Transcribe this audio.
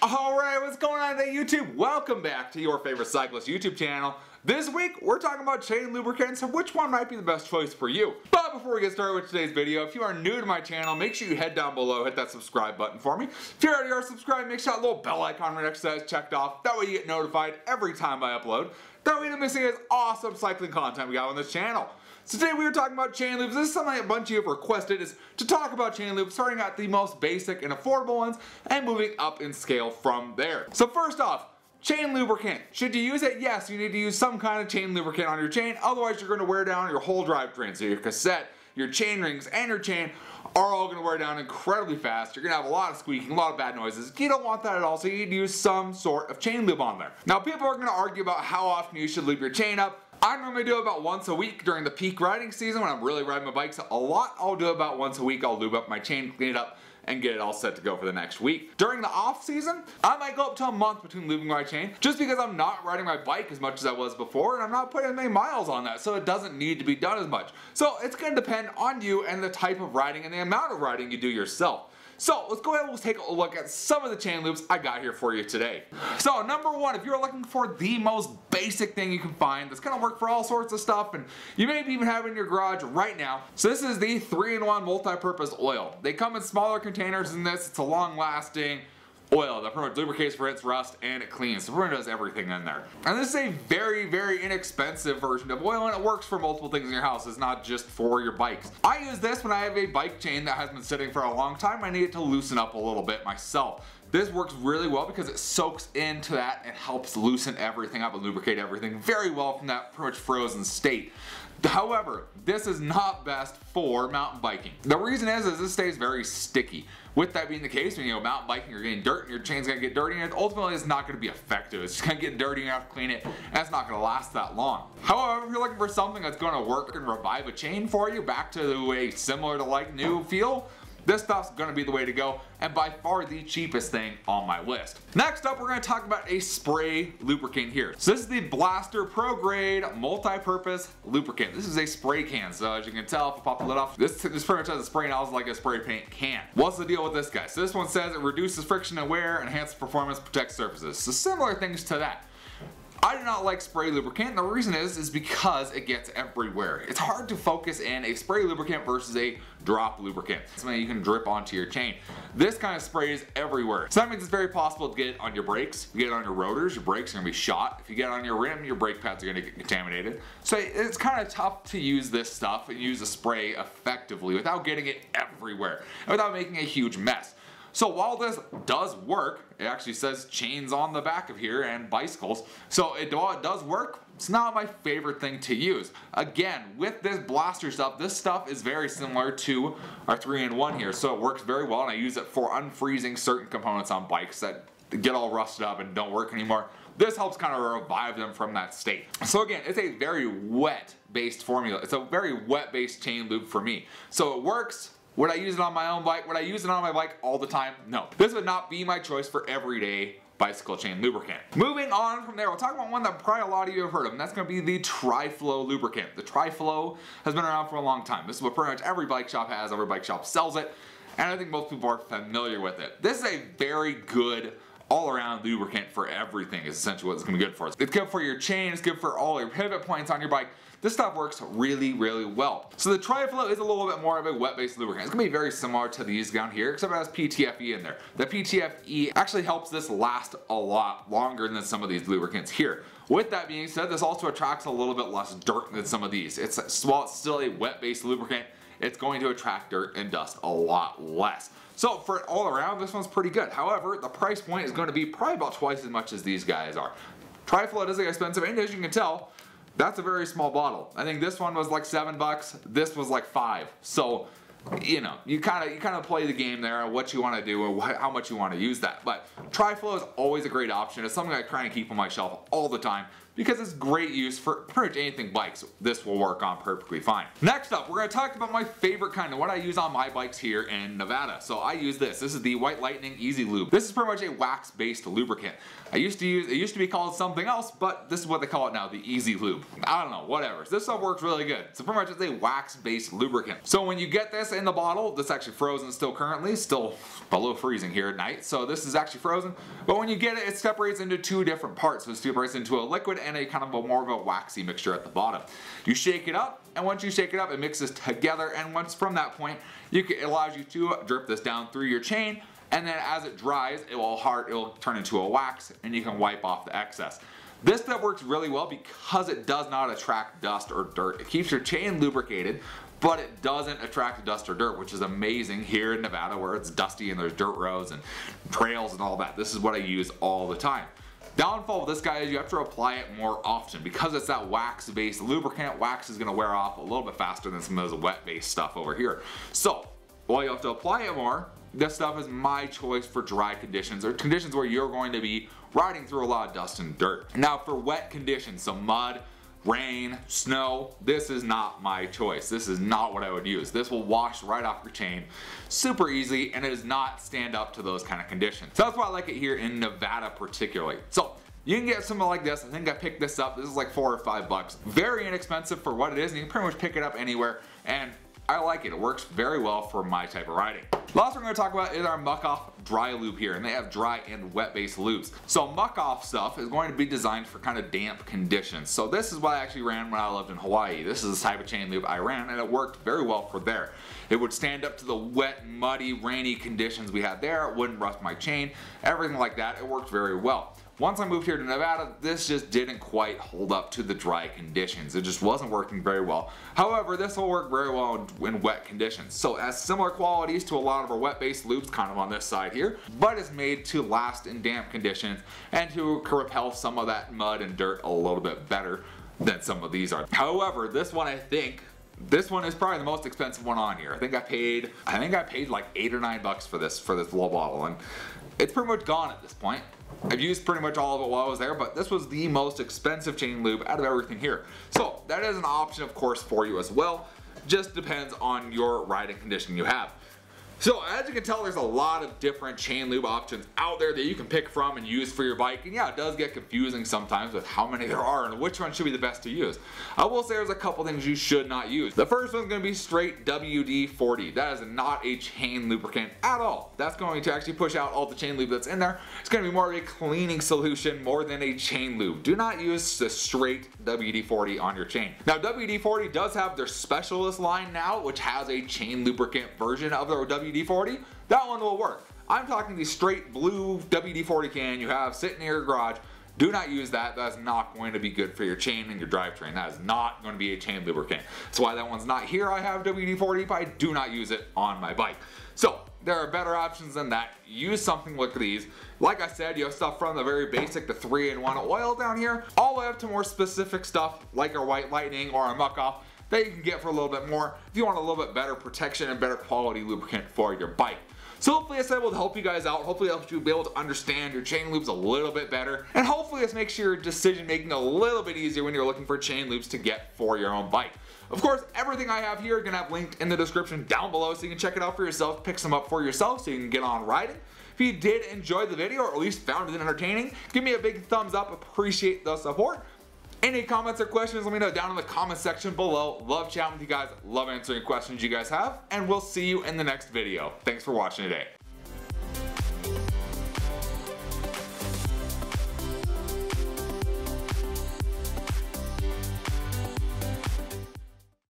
Alright, what's going on today, YouTube? Welcome back to your favorite cyclist YouTube channel. This week, we're talking about chain lubricants and which one might be the best choice for you. But before we get started with today's video, if you are new to my channel, make sure you head down below, hit that subscribe button for me. If you already are subscribed, make sure that little bell icon right next to that is checked off. That way you get notified every time I upload. That way you're not missing this awesome cycling content we got on this channel. So today we were talking about chain loops. This is something a bunch of you have requested, is to talk about chain loops, starting at the most basic and affordable ones and moving up in scale from there. So first off, chain lubricant. Should you use it? Yes, you need to use some kind of chain lubricant on your chain, otherwise you're going to wear down your whole drivetrain. So your cassette, your chain rings, and your chain are all going to wear down incredibly fast. You're going to have a lot of squeaking, a lot of bad noises. You don't want that at all, so you need to use some sort of chain lube on there. Now people are going to argue about how often you should lube your chain up. I normally do it about once a week during the peak riding season when I'm really riding my bikes a lot. I'll do it about once a week. I'll lube up my chain, clean it up, and get it all set to go for the next week. During the off season, I might go up to a month between lubing my chain, just because I'm not riding my bike as much as I was before, and I'm not putting as many miles on that, so it doesn't need to be done as much. So it's going to depend on you and the type of riding and the amount of riding you do yourself. So let's go ahead and take a look at some of the chain loops I got here for you today. So number one, if you're looking for the most basic thing you can find that's going to work for all sorts of stuff, and you may even have it in your garage right now. So this is the 3-in-1 multi-purpose oil. They come in smaller containers than this. It's a long-lasting oil that pretty much lubricates, prevents rust, and it cleans. So it pretty much does everything in there. And this is a very, very inexpensive version of oil, and it works for multiple things in your house. It's not just for your bikes. I use this when I have a bike chain that has been sitting for a long time. I need it to loosen up a little bit myself. This works really well because it soaks into that and helps loosen everything up and lubricate everything very well from that pretty much frozen state. However, this is not best for mountain biking. The reason is this stays very sticky. With that being the case, when you go mountain biking, you're getting dirt and your chain's gonna get dirty, and ultimately it's not gonna be effective. It's just gonna get dirty, and you have to clean it, and it's not gonna last that long. However, if you're looking for something that's gonna work and revive a chain for you back to a similar to like new feel, this stuff's gonna be the way to go, and by far the cheapest thing on my list. Next up, we're gonna talk about a spray lubricant here. So this is the Blaster Pro Grade Multi-Purpose Lubricant. This is a spray can, so as you can tell, if I pop the lid off, this pretty much has a spray nozzle like a spray paint can. What's the deal with this guy? So this one says it reduces friction and wear, enhances performance, protects surfaces. So similar things to that. I do not like spray lubricant, and the reason is because it gets everywhere. It's hard to focus in a spray lubricant versus a drop lubricant. Something you can drip onto your chain. This kind of sprays everywhere. So that means it's very possible to get it on your brakes. If you get it on your rotors, your brakes are gonna be shot. If you get it on your rim, your brake pads are gonna get contaminated. So it's kind of tough to use this stuff and use a spray effectively without getting it everywhere and without making a huge mess. So while this does work, it actually says chains on the back of here and bicycles. So while it does work, it's not my favorite thing to use. Again, with this Blaster stuff, this stuff is very similar to our 3-in-1 here. So it works very well, and I use it for unfreezing certain components on bikes that get all rusted up and don't work anymore. This helps kind of revive them from that state. So again, it's a very wet based formula. It's a very wet based chain lube for me. So it works. Would I use it on my own bike? Would I use it on my bike all the time? No. This would not be my choice for everyday bicycle chain lubricant. Moving on from there, we'll talk about one that probably a lot of you have heard of, and that's going to be the Tri-Flow lubricant. The Tri-Flow has been around for a long time. This is what pretty much every bike shop has, every bike shop sells it, and I think most people are familiar with it. This is a very good all-around lubricant for everything is essentially what it's going to be good for. It's good for your chain, it's good for all your pivot points on your bike. This stuff works really, really well. So the Tri-Flow is a little bit more of a wet-based lubricant. It's going to be very similar to these down here, except it has PTFE in there. The PTFE actually helps this last a lot longer than some of these lubricants here. With that being said, this also attracts a little bit less dirt than some of these. While it's still a wet-based lubricant, it's going to attract dirt and dust a lot less. So for all around, this one's pretty good. However, the price point is going to be probably about twice as much as these guys are. Tri-Flow is expensive, and as you can tell, that's a very small bottle. I think this one was like $7, this was like $5. So, you know, you kind of play the game there on what you want to do and how much you want to use that. But Tri-Flow is always a great option. It's something I try and keep on my shelf all the time because it's great use for pretty much anything bikes. This will work on perfectly fine. Next up, we're going to talk about my favorite kind of what I use on my bikes here in Nevada. So I use this. This is the White Lightning Easy Lube. This is pretty much a wax-based lubricant. It used to be called something else, but this is what they call it now, the Easy Lube. I don't know, whatever. So this stuff works really good. So pretty much it's a wax-based lubricant. So when you get this in the bottle, this is actually frozen still currently, still below freezing here at night. So this is actually frozen. But when you get it, it separates into two different parts. So it separates into a liquid and a kind of a more of a waxy mixture at the bottom. You shake it up, and once you shake it up, it mixes together, and once from that point, it allows you to drip this down through your chain, and then as it dries, it will turn into a wax, and you can wipe off the excess. This stuff works really well because it does not attract dust or dirt. It keeps your chain lubricated, but it doesn't attract dust or dirt, which is amazing here in Nevada where it's dusty and there's dirt roads and trails and all that. This is what I use all the time. Downfall of this guy is you have to apply it more often. Because it's that wax-based lubricant, wax is going to wear off a little bit faster than some of this wet-based stuff over here. So, while you have to apply it more, this stuff is my choice for dry conditions, or conditions where you're going to be riding through a lot of dust and dirt. Now for wet conditions, so mud, rain, snow, this is not my choice. This is not what I would use. This will wash right off your chain super easy, and it does not stand up to those kind of conditions. So that's why I like it here in Nevada particularly. So you can get something like this. I think I picked this up. This is like $4 or $5. Very inexpensive for what it is, and you can pretty much pick it up anywhere, and I like it. It works very well for my type of riding. Last we're going to talk about is our Muck Off dry lube here, and they have dry and wet based lubes. So Muck Off stuff is going to be designed for kind of damp conditions. So this is what I actually ran when I lived in Hawaii. This is the type of chain lube I ran, and it worked very well for there. It would stand up to the wet, muddy, rainy conditions we had there. It wouldn't rust my chain, everything like that. It worked very well. Once I moved here to Nevada, this just didn't quite hold up to the dry conditions. It just wasn't working very well. However, this will work very well in wet conditions. So it has similar qualities to a lot of our wet-based lubes, kind of on this side here, but it's made to last in damp conditions and to repel some of that mud and dirt a little bit better than some of these are. However, this one this one is probably the most expensive one on here. I think I paid like $8 or $9 for this little bottle, and it's pretty much gone at this point. I've used pretty much all of it while I was there, but this was the most expensive chain lube out of everything here. So that is an option, of course, for you as well. Just depends on your riding condition you have. So as you can tell, there's a lot of different chain lube options out there that you can pick from and use for your bike. And yeah, it does get confusing sometimes with how many there are and which one should be the best to use. I will say there's a couple things you should not use. The first one's going to be straight WD-40. That is not a chain lubricant at all. That's going to actually push out all the chain lube that's in there. It's going to be more of a cleaning solution more than a chain lube. Do not use the straight WD-40 on your chain. Now WD-40 does have their specialist line now, which has a chain lubricant version of their WD-40. That one will work. I'm talking the straight blue WD-40 can you have sitting in your garage. Do not use that. That's not going to be good for your chain and your drivetrain. That is not going to be a chain lubricant. That's why that one's not here. I have WD-40, but I do not use it on my bike. So there are better options than that. Use something like these. Like I said, you have stuff from the very basic, the 3-in-1 oil down here, all the way up to more specific stuff like our White Lightning or our Muck Off that you can get for a little bit more if you want a little bit better protection and better quality lubricant for your bike. So hopefully this is able to help you guys out. Hopefully it helps you be able to understand your chain lubes a little bit better. And hopefully this makes your decision making a little bit easier when you're looking for chain lubes to get for your own bike. Of course, everything I have here is going to have linked in the description down below so you can check it out for yourself, pick some up for yourself so you can get on riding. If you did enjoy the video, or at least found it entertaining, give me a big thumbs up. Appreciate the support. Any comments or questions, let me know down in the comment section below. Love chatting with you guys, love answering questions you guys have, and we'll see you in the next video. Thanks for watching today.